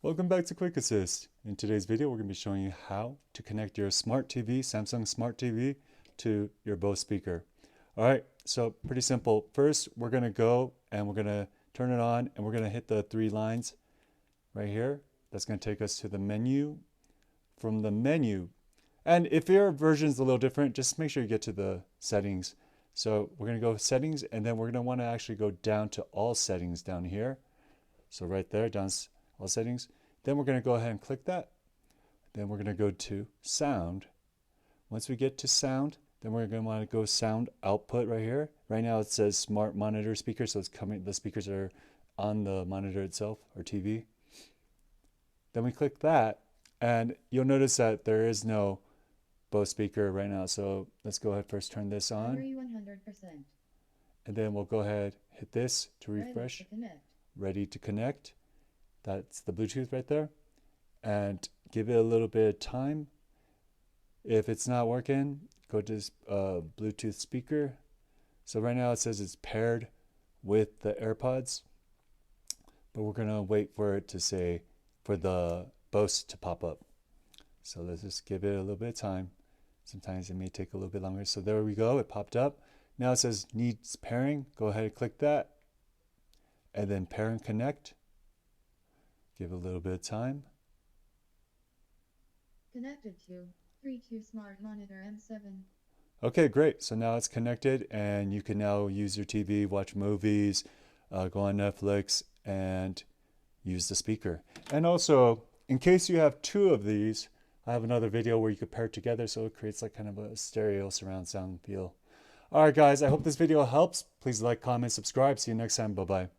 Welcome back to Quick Assist. In today's video, we're going to be showing you how to connect your smart TV, Samsung Smart TV, to your Bose speaker. All right, so pretty simple. First, we're going to go and we're going to turn it on and we're going to hit the three lines right here. That's going to take us to the menu. From the menu, and if your version is a little different, just make sure you get to the settings. So we're going to go settings, and then we're going to want to actually go down to all settings down here. So right there, down all settings. Then we're going to go ahead and click that. Then we're going to go to sound. Once we get to sound, then we're going to want to go sound output right here. Right now it says smart monitor speaker, so it's coming, the speakers are on the monitor itself or TV. Then we click that, and you'll notice that there is no Bose speaker right now. So let's go ahead first turn this on. 100%. And then we'll go ahead, hit this to refresh. Ready to connect. That's the Bluetooth right there. And give it a little bit of time. If it's not working, go to Bluetooth speaker. So right now it says it's paired with the AirPods. But we're going to wait for it to say, for the Bose to pop up. So let's just give it a little bit of time. Sometimes it may take a little bit longer. So there we go, it popped up. Now it says needs pairing. Go ahead and click that. And then pair and connect. Give it a little bit of time. Connected to 3Q Smart Monitor M7. Okay, great. So now it's connected and you can now use your TV, watch movies, go on Netflix and use the speaker. And also, in case you have two of these, I have another video where you could pair it together so it creates like kind of a stereo surround sound feel. All right, guys, I hope this video helps. Please like, comment, subscribe. See you next time. Bye-bye.